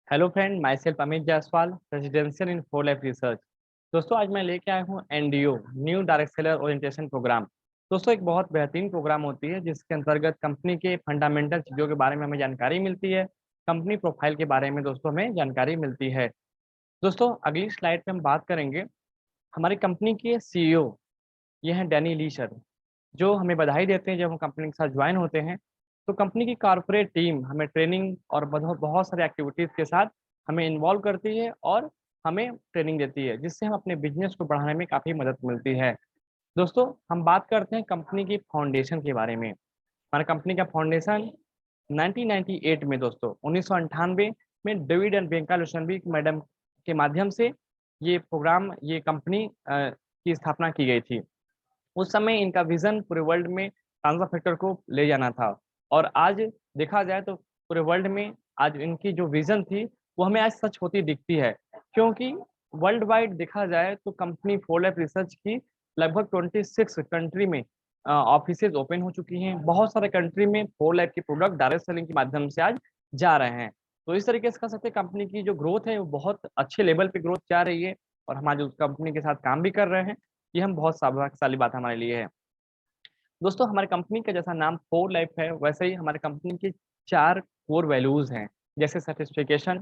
Hello friend, myself Amit Jaiswal, residential in Four Life Research. दोस्तों, आज मैं लेके आया हूँ NDO new direct seller orientation programme. दोस्तों, एक बहुत बेहतरीन प्रोग्राम होती है जिसके अंतर्गत कंपनी के फंडामेंटल चीज़ों के बारे में हमें जानकारी मिलती है। कंपनी प्रोफाइल के बारे में दोस्तों हमें जानकारी मिलती है। दोस्तों, अगली स्लाइड पे हम बात करेंगे हमारी कंपनी के सीईओ। ये हैं डैनी लीशर, जो हमें बधाई देते हैं जब हम कंपनी के साथ ज्वाइन होते हैं। तो कंपनी की कॉर्पोरेट टीम हमें ट्रेनिंग और बहुत बहुत सारे एक्टिविटीज़ के साथ हमें इन्वॉल्व करती है और हमें ट्रेनिंग देती है, जिससे हम अपने बिजनेस को बढ़ाने में काफ़ी मदद मिलती है। दोस्तों, हम बात करते हैं कंपनी की फाउंडेशन के बारे में। हमारा कंपनी का फाउंडेशन 1998 में, दोस्तों 1998 में डेविड एंड बियांका लुशनबी मैडम के माध्यम से ये कंपनी की स्थापना की गई थी। उस समय इनका विजन पूरे वर्ल्ड में ट्रांसफर फैक्टर को ले जाना था। और आज देखा जाए तो पूरे वर्ल्ड में आज इनकी जो विजन थी वो हमें आज सच होती दिखती है, क्योंकि वर्ल्ड वाइड देखा जाए तो कंपनी फोर लाइफ रिसर्च की लगभग 26 कंट्री में ऑफिसेज ओपन हो चुकी हैं। बहुत सारे कंट्री में फोर लाइफ के प्रोडक्ट डायरेक्ट सेलिंग के माध्यम से आज जा रहे हैं। तो इस तरीके से कह सकते हैं कंपनी की जो ग्रोथ है वो बहुत अच्छे लेवल पे ग्रोथ जा रही है, और हम आज उस कंपनी के साथ काम भी कर रहे हैं। ये हम बहुत सौभाग्यशाली बात हमारे लिए है। दोस्तों, हमारी कंपनी का जैसा नाम फोर लाइफ है, वैसे ही हमारी कंपनी की 4 कोर वैल्यूज हैं, जैसे certification,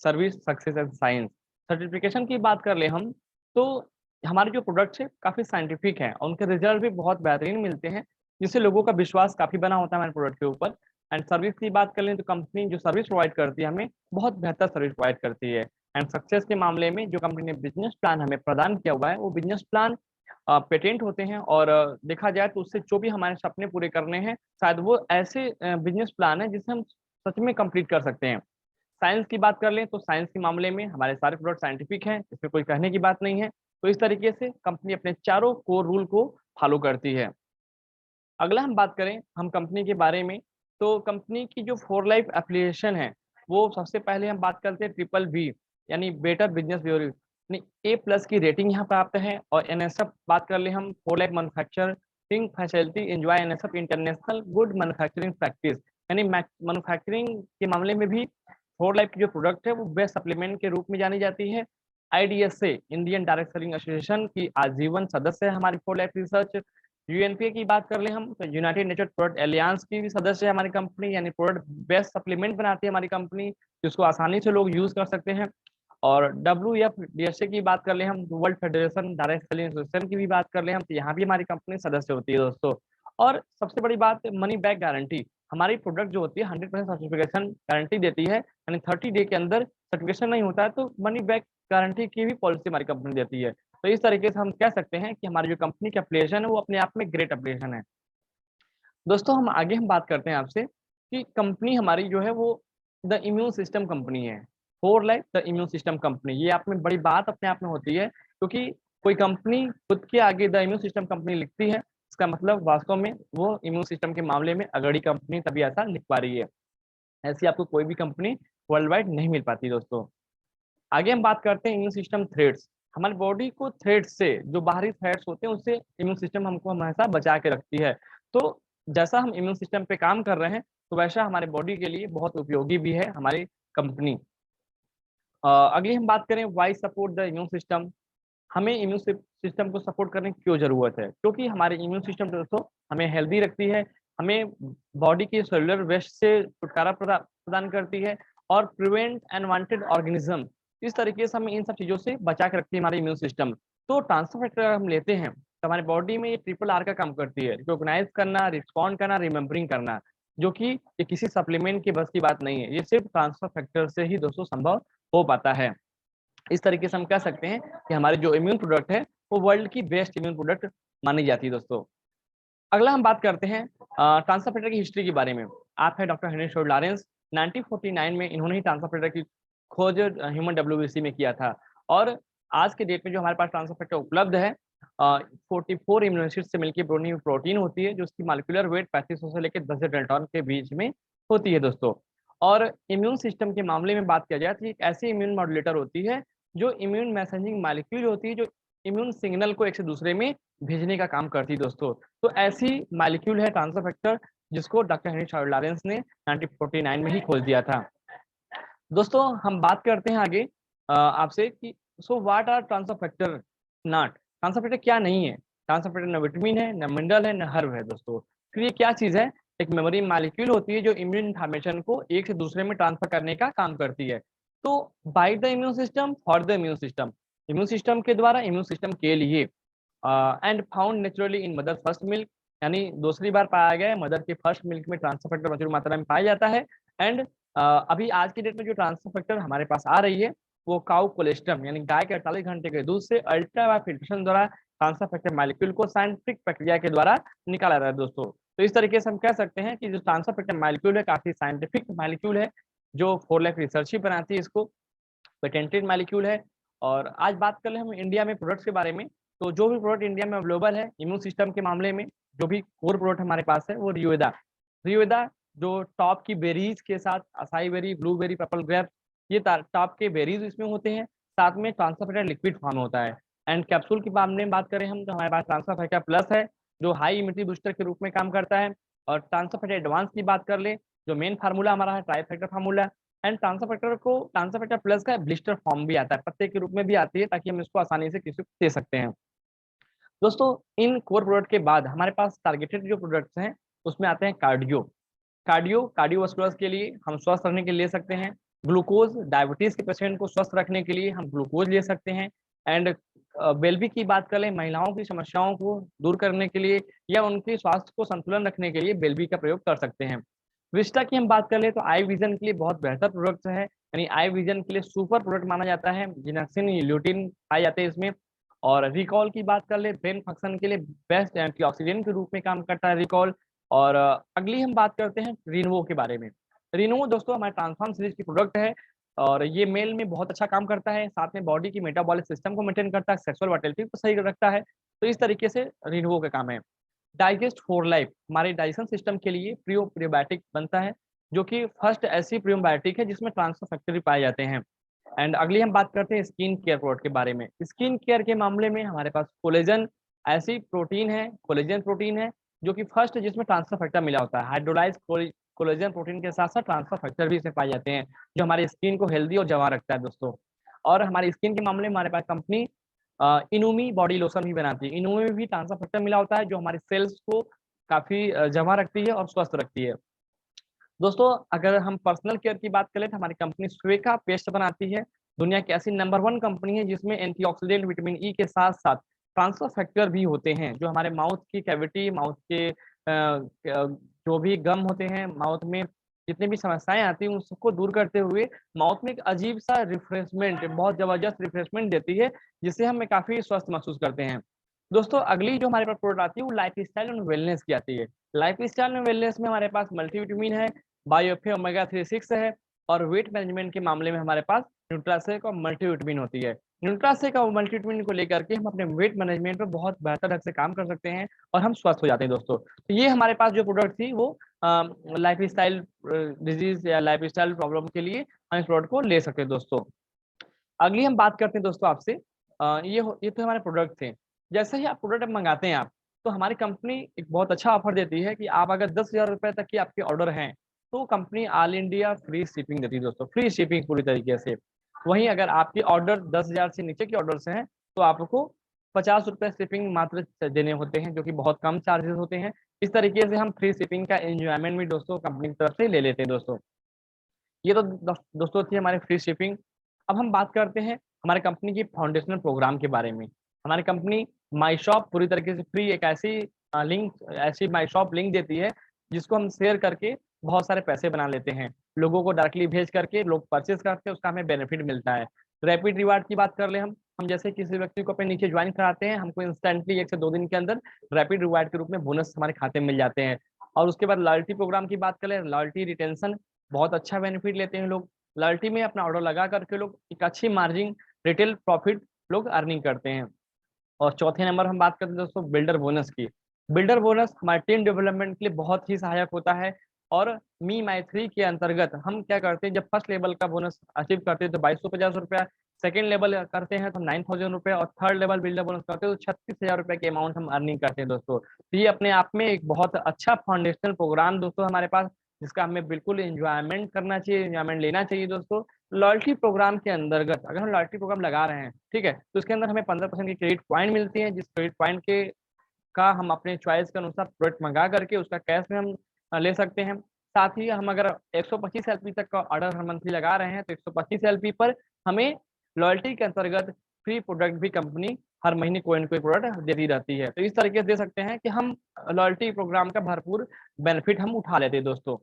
service, success and science. Certification की बात कर ले हम, तो हमारे जो प्रोडक्ट्स है काफ़ी साइंटिफिक हैं और उनके रिजल्ट भी बहुत बेहतरीन मिलते हैं, जिससे लोगों का विश्वास काफ़ी बना होता है हमारे प्रोडक्ट के ऊपर। एंड सर्विस की बात कर लें तो कंपनी जो सर्विस प्रोवाइड करती है हमें बहुत बेहतर सर्विस प्रोवाइड करती है। एंड सक्सेस के मामले में जो कंपनी ने बिजनेस प्लान हमें प्रदान किया हुआ है वो बिजनेस प्लान पेटेंट होते हैं, और देखा जाए तो उससे जो भी हमारे सपने पूरे करने हैं शायद वो ऐसे बिजनेस प्लान है जिसे हम सच में कंप्लीट कर सकते हैं। साइंस की बात कर लें तो साइंस के मामले में हमारे सारे प्रोडक्ट साइंटिफिक हैं, इसमें कोई कहने की बात नहीं है। तो इस तरीके से कंपनी अपने चारों कोर रूल को फॉलो करती है। अगला हम बात करें हम कंपनी के बारे में, तो कंपनी की जो फोर लाइफ एप्लीकेशन है वो सबसे पहले हम बात करते हैं ट्रिपल बी, यानी बेटर बिजनेस ब्यूरो, यानी ए प्लस की रेटिंग यहाँ प्राप्त है। और एनएसएफ बात कर ले हम, four life manufacturing facility enjoy NSF international good manufacturing practice, यानी मैन्युफैक्चरिंग के मामले में भी फोर लाइफ की जो प्रोडक्ट है वो बेस्ट सप्लीमेंट के रूप में जानी जाती है। IDSA Indian direct selling association की आजीवन सदस्य है हमारी फोर लाइफ रिसर्च। यूएनपीए की बात कर ले हम तो यूनाइटेड नेचर प्रोडक्ट एलियांस की भी सदस्य है हमारी कंपनी, यानी प्रोडक्ट बेस्ट सप्लीमेंट बनाती है हमारी कंपनी, जिसको आसानी से लोग यूज कर सकते हैं। और WFDSA की बात कर ले हम, world federation direct selling association की भी बात कर ले हम, तो यहाँ भी हमारी कंपनी सदस्य होती है दोस्तों। और सबसे बड़ी बात मनी बैक गारंटी, हमारी प्रोडक्ट जो होती है 100% सर्टिफिकेशन गारंटी देती है, यानी 30 डे के अंदर सर्टिफिकेशन नहीं होता है तो मनी बैक गारंटी की भी पॉलिसी हमारी कंपनी देती है। तो इस तरीके से हम कह सकते हैं कि हमारी जो कंपनी का एप्लीकेशन है वो अपने आप में ग्रेट एप्लीकेशन है। दोस्तों, हम बात करते हैं आपसे कि कंपनी हमारी जो है वो द इम्यून सिस्टम कंपनी है। Four life the immune system company, ये आप में बड़ी बात अपने आप में होती है, क्योंकि कोई कंपनी खुद के आगे द इम्यून सिस्टम कंपनी लिखती है, इसका मतलब वास्तव में वो इम्यून सिस्टम के मामले में अगड़ी कंपनी तभी ऐसा लिख पा रही है। ऐसी आपको कोई भी कंपनी वर्ल्ड वाइड नहीं मिल पाती दोस्तों। आगे हम बात करते हैं इम्यून सिस्टम थ्रेड्स। हमारी बॉडी को थ्रेड्स से, जो बाहरी थ्रेड्स होते हैं उससे इम्यून सिस्टम हमको हमेशा बचा के रखती है। तो जैसा हम इम्यून सिस्टम पे काम कर रहे हैं तो वैसा हमारे बॉडी के लिए बहुत उपयोगी भी है हमारी कंपनी। अगली हम बात करें why support the immune system. हमें इम्यून सिस्टम को सपोर्ट करने की क्यों जरूरत है, क्योंकि हमारे इम्यून सिस्टम दोस्तों हमें हेल्दी रखती है, हमें बॉडी की सेलुलर वेस्ट से छुटकारा प्रदान करती है, और प्रिवेंट अनवांटेड ऑर्गेनिज्म, इस तरीके से हमें इन सब चीजों से बचा के रखती है हमारी इम्यून सिस्टम। तो ट्रांसफर फैक्टर हम लेते हैं तो हमारे बॉडी में ये ट्रिपल आर का काम करती है, रिकॉग्नाइज करना, रिस्पॉन्ड करना, रिमेम्बरिंग करना, जो कि ये किसी सप्लीमेंट की बस की बात नहीं है, ये सिर्फ ट्रांसफर फैक्टर से ही दोस्तों संभव हो पाता है। इस तरीके से हम कह सकते हैं कि हमारे जो इम्यून प्रोडक्ट है वो वर्ल्ड की बेस्ट इम्यून प्रोडक्ट मानी जाती है दोस्तों। अगला हम बात करते हैं ट्रांसफर फैक्टर की हिस्ट्री के बारे में। आप है डॉक्टर हेनरी शोर्ड लॉरेंस। 1949 में इन्होंने ही ट्रांसफर फैक्टर की खोज ह्यूमन WBC में किया था। और आज के डेट में जो हमारे पास ट्रांसफर फैक्टर उपलब्ध है 44 इम्यूनो एसिड से मिलकर बनी प्रोटीन होती है, जो उसकी मालिकुलर वेट 3500 से लेकर 10 डेल्टन के बीच में होती है दोस्तों। और इम्यून सिस्टम के मामले में बात किया जाए तो एक ऐसी इम्यून मॉड्यूलेटर होती है जो इम्यून मैसेजिंग मालिक्यूल होती है, जो इम्यून सिग्नल को एक से दूसरे में भेजने का काम करती है दोस्तों। तो ऐसी मालिक्यूल है ट्रांसफर फैक्टर, जिसको डॉक्टर हेनरी शोर्ड लॉरेंस ने 1949 में ही खोज दिया था। दोस्तों हम बात करते हैं आगे आपसे कि so what are transfer factor not. Transfer factor क्या नहीं है? ट्रांसफर फैक्टर न विटामिन है, न मिनरल है, न हर्ब है दोस्तों। फिर ये क्या चीज है? एक मेमोरी मॉलिक्यूल होती है जो इम्यून इन्फॉर्मेशन को एक से दूसरे में ट्रांसफर करने का काम करती है। तो by the immune system for the immune system के द्वारा इम्यून सिस्टम के लिए and found naturally in mother first milk, यानी दूसरी बार पाया गया है मदर के फर्स्ट मिल्क में ट्रांसफर फैक्टर प्रचुर मात्रा में पाया जाता है। एंड अभी आज की डेट में जो ट्रांसफर फैक्टर हमारे पास आ रही है वो काउ कोलेस्ट्रम यानी गाय के 48 घंटे के दूध से अल्ट्रा फिल्ट्रेशन द्वारा ट्रांसफर फैक्टर मॉलिक्यूल को साइंटिफिक प्रक्रिया के द्वारा निकाला जा रहा है दोस्तों। तो इस तरीके से हम कह सकते हैं कि जो ट्रांसफर फैक्टर मॉलिक्यूल है काफी साइंटिफिक मॉलिक्यूल है, जो फोर लाइफ रिसर्च ही बनाती है इसको, पेटेंटेड मॉलिक्यूल है। और आज बात कर ले हम इंडिया में प्रोडक्ट्स के बारे में, तो जो भी प्रोडक्ट इंडिया में अवेलेबल है इम्यून सिस्टम के मामले में, जो भी कोर प्रोडक्ट हमारे पास है वो रियोदा। रियोदा जो टॉप की बेरीज के साथ acai berry, blueberry, purple grape, ये टॉप के बेरीज इसमें होते हैं, साथ में ट्रांसफर फैक्टर लिक्विड फॉर्म होता है। एंड कैप्सूल के मामले में बात करें हम तो हमारे पास ट्रांसफर फैक्टर प्लस है जो हाई इम्यूनिटी बूस्टर के रूप में काम करता है। और ट्रांसफर फैक्टर एडवांस की बात कर ले, जो मेन फार्मूला हमारा है try factor formula. And transfer factor plus का ब्लिस्टर फॉर्म भी आता है, पत्ते के रूप में भी आती है, ताकि हम इसको आसानी से किसी को दे सकते हैं। दोस्तों इन कोर प्रोडक्ट के बाद हमारे पास टारगेटेड जो प्रोडक्ट्स हैं उसमें आते हैं कार्डियो। कार्डियोवास्कुलर के लिए हम स्वस्थ रहने के लिए ले सकते हैं। ग्लूकोज, डायबिटीज के पेशेंट को स्वस्थ रखने के लिए हम ग्लूकोज ले सकते हैं। एंड बेल्बी की बात करें, महिलाओं की समस्याओं को दूर करने के लिए या उनके स्वास्थ्य को संतुलन रखने के लिए बेल्बी का प्रयोग कर सकते हैं। विस्टा की हम बात कर ले तो आई विजन के लिए बहुत बेहतर प्रोडक्ट है, यानी आई विजन के लिए सुपर प्रोडक्ट माना जाता है। जिनक्सिन, ल्यूटिन पाए जाते हैं इसमें। और रिकॉल की बात कर ले, ब्रेन फंक्शन के लिए बेस्ट एंटीऑक्सीडेंट के रूप में काम करता है रिकॉल। और अगली हम बात करते हैं रिनवो के बारे में। रिनवो दोस्तों हमारे ट्रांसफॉर्म सीरीज की प्रोडक्ट है और ये मेल में बहुत अच्छा काम करता है, साथ में बॉडी की मेटाबॉलिक सिस्टम को मेंटेन करता है, सेक्सुअल वाइटलिटी को सही रखता है। तो इस तरीके से रिनवो का काम है। डाइजेस्ट फॉर लाइफ हमारे डाइजेशन सिस्टम के लिए प्रीबायोटिक बनता है, जो कि फर्स्ट ऐसी प्रीबायोटिक है जिसमें ट्रांसफर फैक्टर पाए जाते हैं। एंड अगली हम बात करते हैं स्किन केयर प्रोडक्ट के बारे में। स्किन केयर के मामले में हमारे पास कोलेजन ऐसी प्रोटीन है, कोलेजन प्रोटीन है जो कि फर्स्ट जिसमें ट्रांसफर फैक्टर मिला होता है। हाइड्रोलाइज कोलेजन प्रोटीन के साथ साथ ट्रांसफर फैक्टर भी इसमें पाए जाते हैं, जो हमारी स्किन को हेल्दी और जवान रखता है दोस्तों। और हमारी स्किन के मामले में हमारे पास कंपनी इनूमी बॉडी लोशन भी बनाती है। इनूमी में भी ट्रांसफर फैक्टर मिला होता है जो हमारे सेल्स को काफी जमा रखती है और स्वस्थ रखती है। दोस्तों अगर हम पर्सनल केयर की बात करें तो हमारी कंपनी स्वेका पेस्ट बनाती है। दुनिया की ऐसी नंबर 1 कंपनी है जिसमें एंटीऑक्सीडेंट, विटामिन ई के साथ साथ ट्रांसफर फैक्टर भी होते हैं, जो हमारे माउथ की कैविटी, माउथ के जो भी गम होते हैं, माउथ में जितनी भी समस्याएं आती हैं उन सबको दूर करते हुए माउथ में एक अजीब सा रिफ्रेशमेंट, बहुत जबरदस्त रिफ्रेशमेंट देती है, जिससे हम काफी स्वस्थ महसूस करते हैं। दोस्तों अगली जो हमारे पास प्रोडक्ट आती है वो लाइफ स्टाइल और वेलनेस की आती है। लाइफ स्टाइल और वेलनेस में हमारे पास मल्टीविटामिन है, बायोफे ओमेगा 3 6 है। और वेट मैनेजमेंट के मामले में हमारे पास न्यूट्रासेक और मल्टीविटामिन होती है। न्यूट्रासेक और मल्टीविटामिन को लेकर के हम अपने वेट मैनेजमेंट पर बहुत बेहतर ढंग से काम कर सकते हैं और हम स्वस्थ हो जाते हैं दोस्तों। तो ये हमारे पास जो प्रोडक्ट थी वो लाइफ स्टाइल डिजीज या लाइफ स्टाइल प्रॉब्लम के लिए हम इस प्रोडक्ट को ले सकते हैं दोस्तों। अगली हम बात करते हैं दोस्तों आपसे, ये तो हमारे प्रोडक्ट थे। जैसे ही आप प्रोडक्ट मंगाते हैं आप, तो हमारी कंपनी एक बहुत अच्छा ऑफर देती है कि आप अगर 10,000 रुपए तक की आपके ऑर्डर हैं तो company all India free shipping देती है दोस्तों, फ्री शिपिंग पूरी तरीके से। वहीं अगर आपके ऑर्डर 10,000 से नीचे के ऑर्डर से हैं तो आपको 50 रुपए शिपिंग मात्र देने होते हैं, जो कि बहुत कम चार्जेस होते हैं। इस तरीके से हम फ्री शिपिंग का एंजॉयमेंट भी दोस्तों कंपनी की तरफ से ले लेते हैं दोस्तों। ये तो दोस्तों थी हमारी फ्री शिपिंग। अब हम बात करते हैं हमारे कंपनी की फाउंडेशनल प्रोग्राम के बारे में। हमारी कंपनी माई शॉप पूरी तरीके से फ्री एक ऐसी ऐसी माई शॉप लिंक देती है जिसको हम शेयर करके बहुत सारे पैसे बना लेते हैं, लोगों को डायरेक्टली भेज करके लोग परचेज करते हैं, उसका हमें बेनिफिट मिलता है। रैपिड रिवार्ड की बात कर ले हम जैसे किसी व्यक्ति को अपने नीचे ज्वाइन कराते हैं, हमको इंस्टेंटली 1 से 2 दिन के अंदर रैपिड रिवार्ड के रूप में बोनस हमारे खाते में मिल जाते हैं। और उसके बाद लॉयल्टी प्रोग्राम की बात करें, लॉयल्टी रिटेंशन बहुत अच्छा बेनिफिट लेते हैं लोग। लॉयल्टी में अपना ऑर्डर लगा करके लोग एक अच्छी मार्जिन, रिटेल प्रॉफिट लोग अर्निंग करते हैं। और चौथे नंबर हम बात करते हैं दोस्तों बिल्डर बोनस की। बिल्डर बोनस हमारे टीम डेवलपमेंट के लिए बहुत ही सहायक होता है। और मी माई 3 के अंतर्गत हम क्या करते हैं, जब फर्स्ट लेवल का बोनस अचीव करते हैं तो 2250 रुपया, सेकेंड लेवल करते हैं तो 9,000 रुपये, और थर्ड लेवल बिल्डर बोनस करते हैं तो 36,000 रुपये के अमाउंट हम अर्निंग करते हैं दोस्तों। तो ये अपने आप में एक बहुत अच्छा फाउंडेशनल प्रोग्राम दोस्तों हमारे पास, जिसका हमें बिल्कुल एंजॉयमेंट करना चाहिए, एंजॉयमेंट लेना चाहिए दोस्तों। लॉयल्टी प्रोग्राम के अंतर्गत अगर हम लॉयल्टी प्रोग्राम लगा रहे हैं, ठीक है, तो इसके अंदर हमें 15% की क्रेडिट पॉइंट मिलती है, जिस क्रेडिट पॉइंट के का हम अपने चॉइस के अनुसार प्रोडक्ट मंगा करके उसका कैश में हम ले सकते हैं। साथ ही हम अगर 125 एलपी तक का ऑर्डर हर मंथली लगा रहे हैं तो 125 एलपी पर हमें लॉयल्टी के अंतर्गत फ्री प्रोडक्ट भी कंपनी हर महीने कोई न कोई प्रोडक्ट देती रहती है। तो इस तरीके से दे सकते हैं कि हम लॉयल्टी प्रोग्राम का भरपूर बेनिफिट हम उठा लेते हैं दोस्तों।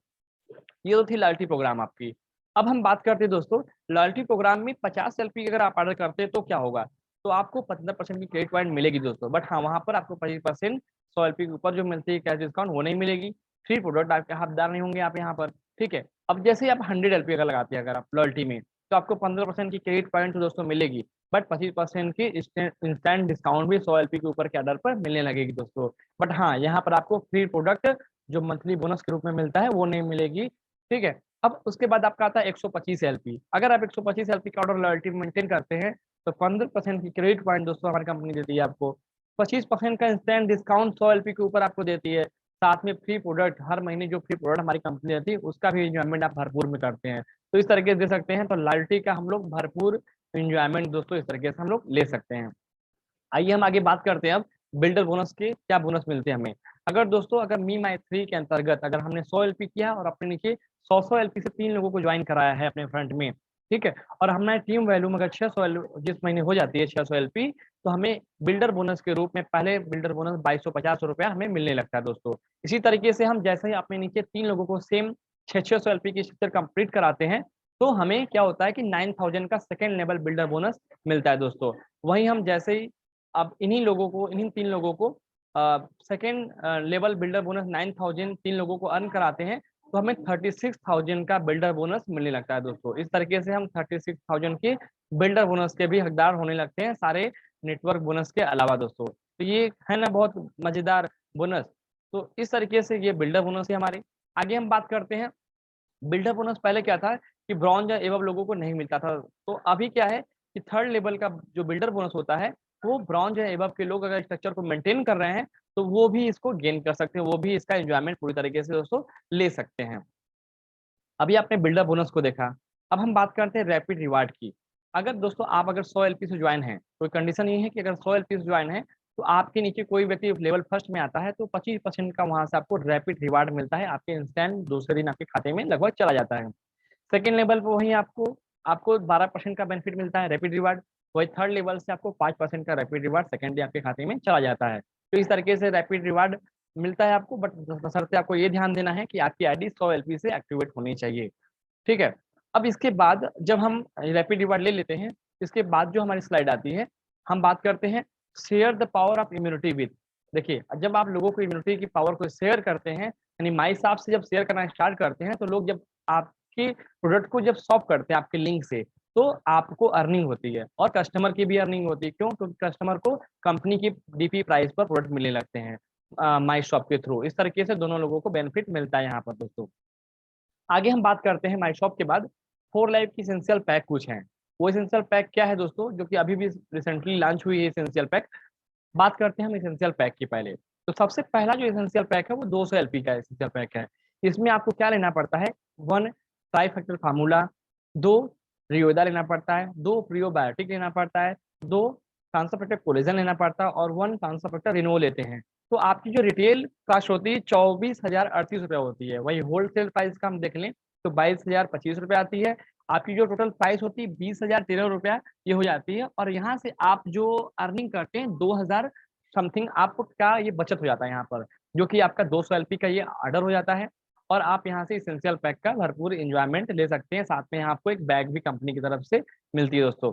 ये तो थी लॉयल्टी प्रोग्राम आपकी। अब हम बात करते हैं दोस्तों, लॉयल्टी प्रोग्राम में 50 एलपी अगर आप ऑर्डर करते हैं तो क्या होगा? तो आपको 15% की क्रेडिट पॉइंट मिलेगी दोस्तों। बट हाँ, वहाँ पर आपको 25% 100 एलपी के ऊपर जो मिलती है कैश डिस्काउंट वो नहीं मिलेगी। फ्री प्रोडक्ट आपके हकदार नहीं होंगे आप यहाँ पर, ठीक है। अब जैसे ही आप 100 एलपी अगर लगाते हैं अगर आप लॉयल्टी में, तो आपको 15% की क्रेडिट पॉइंट तो दोस्तों मिलेगी, बट 25% की इंस्टेंट डिस्काउंट भी 100 एलपी के ऊपर के ऑर्डर पर मिलने लगेगी दोस्तों। बट हाँ, यहाँ पर आपको फ्री प्रोडक्ट जो मंथली बोनस के रूप में मिलता है वो नहीं मिलेगी, ठीक है। अब उसके बाद आपका आता है 125 एलपी। अगर आप 125 एलपी का ऑर्डर लॉयल्टी मेंटेन करते हैं तो 15% की क्रेडिट पॉइंट दोस्तों हमारी कंपनी देती है आपको। 25% का इंस्टेंट डिस्काउंट 100 एलपी के ऊपर आपको देती है। साथ में फ्री प्रोडक्ट हर महीने जो फ्री प्रोडक्ट हमारी कंपनी देती है उसका भी इंजॉयमेंट आप भरपूर में करते हैं। तो इस तरीके से दे सकते हैं। तो लॉयल्टी का हम लोग भरपूर इंजॉयमेंट दोस्तों इस तरीके से हम लोग ले सकते हैं। आइए हम आगे बात करते हैं अब बिल्डर बोनस के क्या बोनस मिलते हैं हमें। अगर दोस्तों अगर मी माई 3 के अंतर्गत अगर हमने 100 एलपी किया और अपने नीचे 100 एलपी से 3 लोगों को ज्वाइन कराया है अपने फ्रंट में, ठीक है, और हमारे टीम वैल्यू में अगर 600 जिस महीने हो जाती है 600 एलपी, तो हमें बिल्डर बोनस के रूप में पहले बिल्डर बोनस 2250 रुपया हमें मिलने लगता है दोस्तों। इसी तरीके से हम जैसे ही अपने नीचे 3 लोगों को सेम 600 एलपी की स्ट्रक्चर कंप्लीट कराते हैं तो हमें क्या होता है कि 9000 का सेकेंड लेवल बिल्डर बोनस मिलता है दोस्तों। वहीं हम जैसे ही अब इन्हीं 3 लोगों को सेकंड लेवल बिल्डर बोनस 9000 3 लोगों को अर्न कराते हैं तो हमें 36000 का बिल्डर बोनस मिलने लगता है दोस्तों। इस तरीके से हम 36000 के बिल्डर बोनस के भी हकदार होने लगते हैं सारे नेटवर्क बोनस के अलावा दोस्तों। तो ये है ना बहुत मजेदार बोनस। तो इस तरीके से ये बिल्डर बोनस है हमारे। आगे हम बात करते हैं, बिल्डर बोनस पहले क्या था कि ब्रॉन्ज या एबव लोगों को नहीं मिलता था। तो अभी क्या है कि थर्ड लेवल का जो बिल्डर बोनस होता है वो ब्रॉन्ज या एबव के लोग अगर स्ट्रक्चर को मेंटेन कर रहे हैं तो वो भी इसको गेन कर सकते हैं, वो भी इसका एंजॉयमेंट पूरी तरीके से दोस्तों ले सकते हैं। अभी आपने बिल्डर बोनस को देखा। अब हम बात करते हैं रैपिड रिवार्ड की। अगर दोस्तों आप अगर 100 एलपी से ज्वाइन है, कोई कंडीशन ये है कि अगर 100 एलपी से ज्वाइन है तो आपके नीचे कोई व्यक्ति लेवल फर्स्ट में आता है तो 25% का वहां से आपको रैपिड रिवार्ड मिलता है, आपके इंस्टेंट दूसरे दिन आपके खाते में लगभग चला जाता है। सेकंड लेवल पे वहीं आपको आपको 12% का बेनिफिट मिलता है रैपिड रिवार्ड। वही थर्ड लेवल से आपको 5% का रैपिड रिवार्ड सेकंड डे आपके खाते में चला जाता है। तो इस तरीके से रैपिड रिवार्ड मिलता है आपको, बट बशर्ते आपको ये ध्यान देना है कि आपकी आईडी 100 एलपी से एक्टिवेट होनी चाहिए, ठीक है। अब इसके बाद जब हम रैपिड रिवार्ड ले लेते हैं, इसके बाद जो हमारी स्लाइड आती है, हम बात करते हैं share the power of immunity with. देखिए, जब आप लोगों को इम्यूनिटी की पावर को शेयर करते हैं, यानी माई साहब से जब शेयर करना स्टार्ट करते हैं तो लोग जब आपके प्रोडक्ट को जब शॉप करते हैं आपके लिंक से तो आपको अर्निंग होती है और कस्टमर की भी अर्निंग होती है। क्यों? क्योंकि कस्टमर को कंपनी की डीपी प्राइस पर प्रोडक्ट मिलने लगते हैं माई शॉप के थ्रू। इस तरीके से दोनों लोगों को बेनिफिट मिलता है यहाँ पर दोस्तों। आगे हम बात करते हैं माई शॉप के बाद 4 लाइफ की एसेंशियल पैक कुछ हैं। वो एसेंशियल पैक क्या है दोस्तों, जो कि अभी भी रिसेंटली लॉन्च हुई है एसेंशियल पैक। बात करते हैं हम एसेंशियल पैक की पहले। तो सबसे पहला जो एसेंशियल पैक है वो 200 एलपी का एसेंशियल पैक है। इसमें आपको क्या लेना पड़ता है, 1 ट्राइफैक्टर फार्मूला, 2 रियोदा लेना पड़ता है, 2 प्रियोबायोटिक लेना पड़ता है, 2 ट्रांसफर कोलेजन लेना पड़ता है और 1 ट्रांसफर रिनो लेते हैं। तो आपकी जो रिटेल कास्ट होती है 24,038 रुपया होती है। वही होलसेल प्राइस का हम देख लें तो 22,025 रुपया आती है। आपकी जो टोटल प्राइस होती है 20,013 रुपया ये हो जाती है। और यहाँ से आप जो अर्निंग करते हैं 2,000 समथिंग आपका ये बचत हो जाता है यहाँ पर, जो कि आपका 200 एलपी का ये ऑर्डर हो जाता है। और आप यहाँ से एसेंशियल पैक का भरपूर एंजॉयमेंट ले सकते हैं। साथ में आपको एक बैग भी कंपनी की तरफ से मिलती है दोस्तों।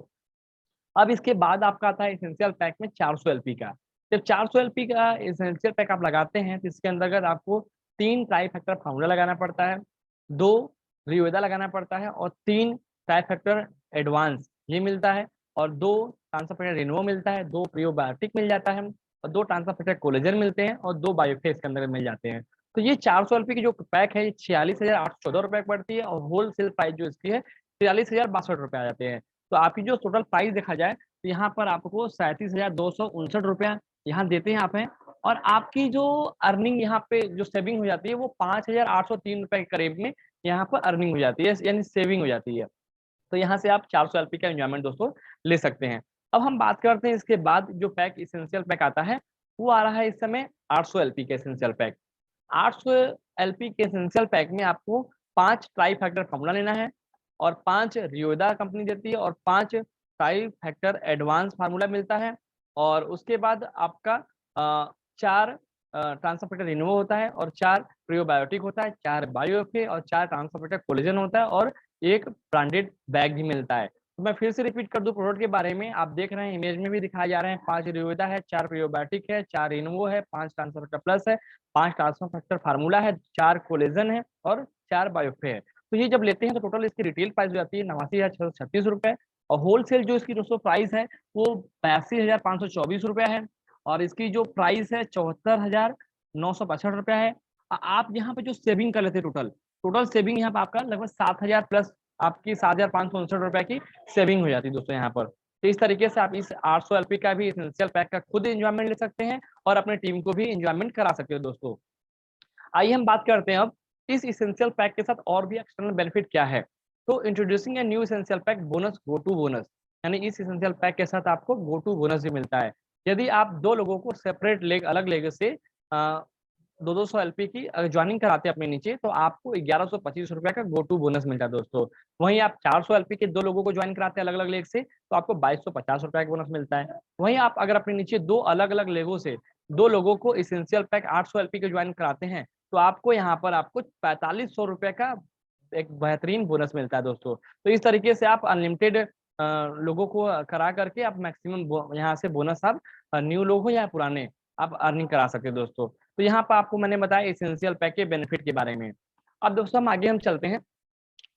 अब इसके बाद आपका आता है एसेंशियल पैक में 400 एलपी का। जब 400 एलपी का एसेंशियल पैक आप लगाते हैं तो इसके अंतर्गत आपको 3 ट्राईफैक्टर फार्मूला लगाना पड़ता है, 2 रियोदा लगाना पड़ता है और 3 ट्राईफैक्टर एडवांस ये मिलता है और 2 ट्रांसफर रिनो मिलता है, 2 प्रियोबायोटिक मिल जाता है और 2 ट्रांसफर कोलेजन मिलते हैं और 2 बायोफेस के अंदर मिल जाते हैं। तो ये 400 एलपी की जो पैक है ये 46,814 रुपए पड़ती है और होलसेल प्राइस जो इसकी है 43,062 रुपए आ जाते हैं। तो आपकी जो टोटल प्राइस देखा जाए तो यहाँ पर आपको 37,259 रुपया यहाँ देते हैं आप हैं। और आपकी जो अर्निंग यहाँ पे जो सेविंग हो जाती है वो 5,803 रुपए के करीब में यहाँ पर अर्निंग हो जाती है, यानी सेविंग हो जाती है। तो यहाँ से आप 400 एलपी का एंजॉयमेंट दोस्तों ले सकते हैं। अब हम बात करते हैं इसके बाद जो पैक इसेंशियल पैक आता है, वो आ रहा है इस समय 800 एलपी का इसेंशियल पैक। 800 एलपी के एसेंशियल पैक में आपको 5 ट्राई फैक्टर फॉर्मूला लेना है और 5 रियोदा कंपनी देती है और 5 ट्राई फैक्टर एडवांस फार्मूला मिलता है। और उसके बाद आपका 4 ट्रांसफर रिन्यू होता है और 4 प्रीबायोटिक होता है, 4 बायोएफए और 4 ट्रांसफर कोलेजन होता है और एक ब्रांडेड बैग भी मिलता है। तो मैं फिर से रिपीट कर दूं प्रोडक्ट के बारे में, आप देख रहे हैं इमेज में भी दिखाया जा रहे हैं, 5 रियोदा है, 4 प्रीबायोटिक है, 4 रिन्यू है, 5 ट्रांसफर प्लस है, 5 ट्रांसफर फैक्टर फार्मूला है, 4 कोलेजन है और 4 बायोफे है। तो ये जब लेते हैं तो टोटल इसकी रिटेल प्राइस हो जाती है 89,636 रुपए और होलसेल जो इसकी दोस्तों प्राइस है वो 82,524 रुपया है और इसकी जो प्राइस है 74,965 रुपया है। आप यहाँ पे जो सेविंग कर लेते हैं टोटल सेविंग यहाँ पे आपका लगभग 7,000 प्लस आपकी 7,559 रुपए की सेविंग हो जाती है दोस्तों यहाँ पर। तो इस तरीके से आप इस 800 एलपी का भी एसेंशियल पैक का खुद एंजॉयमेंट ले सकते हैं और अपने टीम को भी एंजॉयमेंट करा सकते हो दोस्तों। आइए हम बात करते हैं अब इस एसेंशियल पैक के साथ और भी एक्सटर्नल बेनिफिट क्या है। तो introducing a new essential pack bonus go to bonus, यानी इस एसेंशियल पैक के साथ आपको गो टू बोनस भी मिलता है। यदि आप 2 लोगों को सेपरेट लेग अलग लेग से 200 एलपी की ज्वाइनिंग कराते हैं अपने नीचे, तो आपको 1125 रुपया का गो टू बोनस मिलता है दोस्तों। वहीं आप 400 एलपी के 2 लोगों को ज्वाइन कराते हैं अलग अलग लेग से, तो आपको 2250 रुपया का बोनस मिलता है। वहीं आप अगर अपने नीचे 2 अलग अलग लेगों से 2 लोगों को एसेंशियल पैक 800 एलपी के ज्वाइन कराते हैं, तो आपको यहाँ पर आपको 4500 रुपये का एक बेहतरीन बोनस मिलता है दोस्तों। तो इस तरीके से आप अनलिमिटेड लोगों को करा करके आप मैक्सिमम यहाँ से बोनस आप न्यू लोग हो या पुराने आप अर्निंग करा सकते हैं दोस्तों। तो यहाँ पर आपको मैंने बताया एसेंशियल पैक के बेनिफिट के बारे में। अब दोस्तों हम आगे हम चलते हैं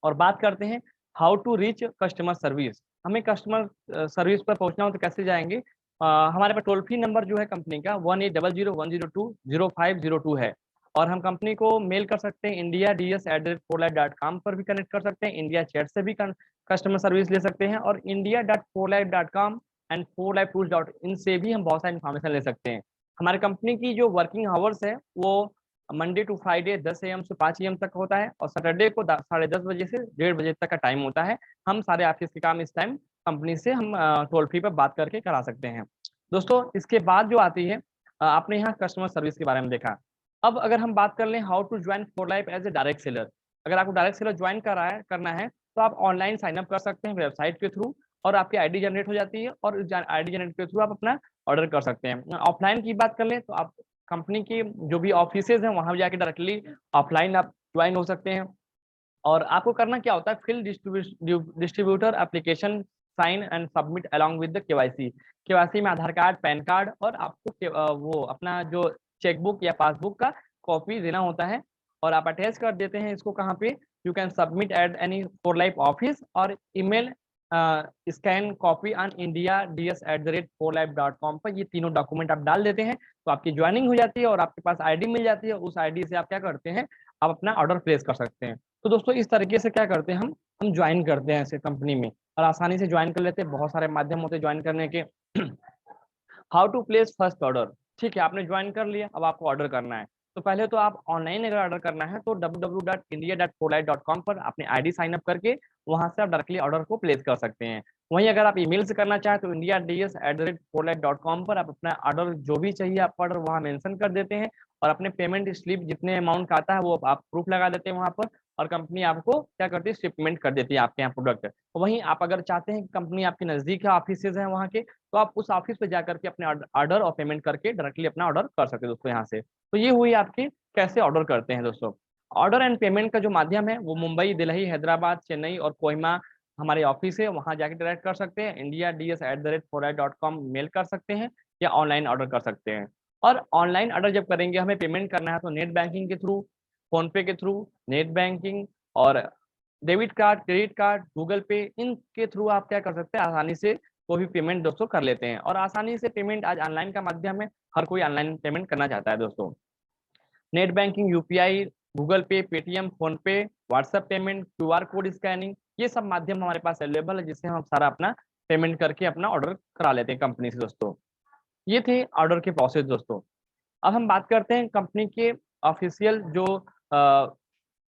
और बात करते हैं how to reach customer service. हमें कस्टमर सर्विस पर पहुंचना हो तो कैसे जाएंगे? हमारे पास टोल फ्री नंबर जो है कंपनी का 1800-102-0502 है और हम कंपनी को मेल कर सकते हैं india.ds@4life.com पर भी कनेक्ट कर सकते हैं, इंडिया चैट से भी कस्टमर सर्विस ले सकते हैं और india.4life.com एंड 4lifetools.in से भी हम बहुत सारी इन्फॉर्मेशन ले सकते हैं। हमारी कंपनी की जो वर्किंग आवर्स है वो मंडे टू फ्राइडे 10 AM से 5 AM तक होता है और सैटरडे को 10:30 बजे से 1:30 बजे तक का टाइम होता है। हम सारे ऑफिस के काम इस टाइम कंपनी से हम टोल फ्री पर बात करके करा सकते हैं। दोस्तों इसके बाद जो आती है आपने यहाँ कस्टमर सर्विस के बारे में देखा। अब अगर हम बात कर लें हाउ टू ज्वाइन 4लाइफ एज ए डायरेक्ट सेलर, अगर आपको डायरेक्ट सेलर ज्वाइन करना है तो आप ऑनलाइन साइन अप कर सकते हैं वेबसाइट के थ्रू और आपकी आईडी जनरेट हो जाती है और आईडी जनरेट के थ्रू आप अपना ऑर्डर कर सकते हैं। ऑफलाइन की बात कर लें तो आप कंपनी की जो भी ऑफिसेज हैं वहां जाके डायरेक्टली ऑफलाइन आप ज्वाइन हो सकते हैं और आपको करना क्या होता है fill distributor application sign and submit along with the KYC में आधार कार्ड पैन कार्ड और आपको वो अपना जो चेकबुक या पासबुक का कॉपी देना होता है और आप अटैच कर देते हैं इसको कहाँ पे you can submit at any 4लाइफ ऑफिस और email scan copy on india.ds@4life.com पर ये तीनों डॉक्यूमेंट आप डाल देते हैं तो आपकी ज्वाइनिंग हो जाती है और आपके पास आईडी मिल जाती है। उस आईडी से आप क्या करते हैं आप अपना ऑर्डर प्लेस कर सकते हैं। तो दोस्तों इस तरीके से क्या करते हैं हम ज्वाइन करते हैं ऐसे कंपनी में और आसानी से ज्वाइन कर लेते हैं। बहुत सारे माध्यम होते हैं ज्वाइन करने के। How to place first order, ठीक है आपने ज्वाइन कर लिया, अब आपको ऑर्डर करना है तो पहले तो आप ऑनलाइन अगर ऑर्डर करना है तो www.india.4life.com पर अपने आईडी साइन अप करके वहां से आप डायरेक्टली ऑर्डर को प्लेस कर सकते हैं। वहीं अगर आप ईमेल से करना चाहें तो india.ds@4life.com पर आप अपना ऑर्डर जो भी चाहिए आपका ऑर्डर वहां मेंशन कर देते हैं और अपने पेमेंट स्लिप जितने अमाउंट का आता है वो आप प्रूफ लगा देते हैं वहां पर और कंपनी आपको क्या करती है शिपमेंट कर देती है आपके यहाँ प्रोडक्ट। वहीं आप अगर चाहते हैं कि कंपनी आपके नजदीक है ऑफिसेज हैं वहाँ के तो आप उस ऑफिस पे जाकर के अपने ऑर्डर और पेमेंट करके डायरेक्टली अपना ऑर्डर कर सकते हैं दोस्तों यहाँ से। तो ये हुई आपकी कैसे ऑर्डर करते हैं दोस्तों। ऑर्डर एंड पेमेंट का जो माध्यम है वो मुंबई, दिल्ली, हैदराबाद, चेन्नई और कोहिमा हमारे ऑफिस है वहाँ जाके डायरेक्ट कर सकते हैं। india.ds@4life.com मेल कर सकते हैं या ऑनलाइन ऑर्डर कर सकते हैं। और ऑनलाइन ऑर्डर जब करेंगे हमें पेमेंट करना है तो नेट बैंकिंग के थ्रू, फोन पे के थ्रू, नेट बैंकिंग और debit card, credit card, Google पे इनके थ्रू आप क्या कर सकते हैं आसानी से कोई भी पेमेंट दोस्तों कर लेते हैं और आसानी से पेमेंट आज ऑनलाइन का माध्यम है, हर कोई ऑनलाइन पेमेंट करना चाहता है दोस्तों। नेट बैंकिंग, यूपीआई, गूगल पे, पेटीएम, फोन पे, WhatsApp payment, QR code scanning, ये सब माध्यम हमारे पास अवेलेबल है जिससे हम सारा अपना पेमेंट करके अपना ऑर्डर करा लेते हैं कंपनी से दोस्तों। ये थे ऑर्डर के प्रोसेस दोस्तों। अब हम बात करते हैं कंपनी के ऑफिशियल जो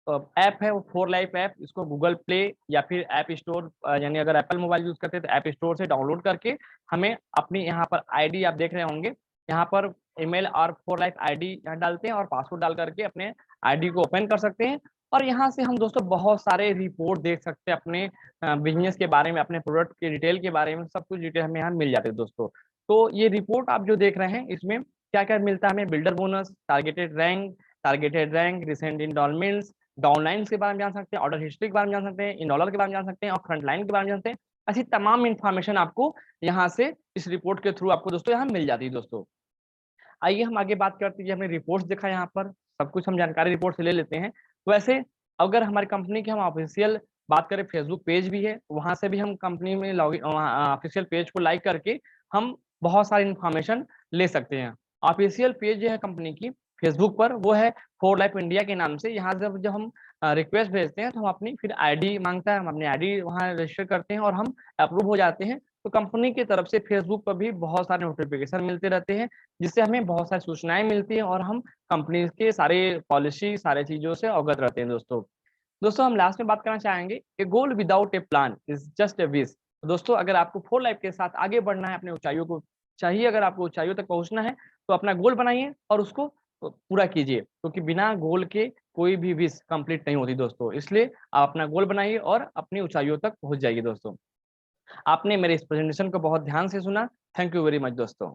ऐप है वो फोर लाइफ ऐप, इसको गूगल प्ले या फिर ऐप स्टोर यानी अगर एप्पल मोबाइल यूज करते हैं तो ऐप स्टोर से डाउनलोड करके हमें अपनी यहाँ पर आईडी आप देख रहे होंगे, यहाँ पर ईमेल और फोर लाइफ आईडी यहाँ डालते हैं और पासवर्ड डाल करके अपने आईडी को ओपन कर सकते हैं। और यहाँ से हम दोस्तों बहुत सारे रिपोर्ट देख सकते हैं अपने बिजनेस के बारे में, अपने प्रोडक्ट के डिटेल के बारे में, सब कुछ डिटेल हमें यहाँ मिल जाते हैं दोस्तों। तो ये रिपोर्ट आप जो देख रहे हैं इसमें क्या क्या मिलता है हमें, builder bonus, targeted rank, recent enrolments, downlines के बारे में जान सकते हैं, ऑर्डर हिस्ट्री के बारे में जान सकते हैं, इनरोलर के बारे में जान सकते हैं और फ्रंट लाइन के बारे में जानते हैं। ऐसी तमाम इन्फॉर्मेशन आपको यहाँ से इस रिपोर्ट के थ्रू आपको दोस्तों यहाँ मिल जाती है दोस्तों। आइए हम आगे बात करते हैं, हमने रिपोर्ट्स देखा, यहाँ पर सब कुछ हम जानकारी रिपोर्ट से ले लेते हैं। वैसे अगर हमारी कंपनी की हम ऑफिशियल बात करें, फेसबुक पेज भी है, वहां से भी हम कंपनी में लॉगिन ऑफिशियल पेज को लाइक करके हम बहुत सारी इन्फॉर्मेशन ले सकते हैं। ऑफिशियल पेज जो है कंपनी की फेसबुक पर वो है फोर लाइफ इंडिया के नाम से। यहाँ से जब हम रिक्वेस्ट भेजते हैं तो हम अपनी फिर आईडी मांगता है, हम अपनी आईडी वहाँ रजिस्टर करते हैं और हम अप्रूव हो जाते हैं। तो कंपनी की तरफ से फेसबुक पर भी बहुत सारे नोटिफिकेशन मिलते रहते हैं, जिससे हमें बहुत सारी सूचनाएं मिलती हैं और हम कंपनी के सारे पॉलिसी सारे चीजों से अवगत रहते हैं दोस्तों। दोस्तों हम लास्ट में बात करना चाहेंगे, a goal without a plan is just a wish. दोस्तों अगर आपको फोर लाइफ के साथ आगे बढ़ना है, अपने ऊंचाइयों को चाहिए, अगर आपको ऊंचाइयों तक पहुंचना है तो अपना गोल बनाइए और उसको पूरा कीजिए, क्योंकि बिना गोल के कोई भी विश कंप्लीट नहीं होती दोस्तों। इसलिए आप अपना गोल बनाइए और अपनी ऊंचाइयों तक पहुंच जाइए दोस्तों। आपने मेरे इस प्रेजेंटेशन को बहुत ध्यान से सुना, थैंक यू वेरी मच दोस्तों।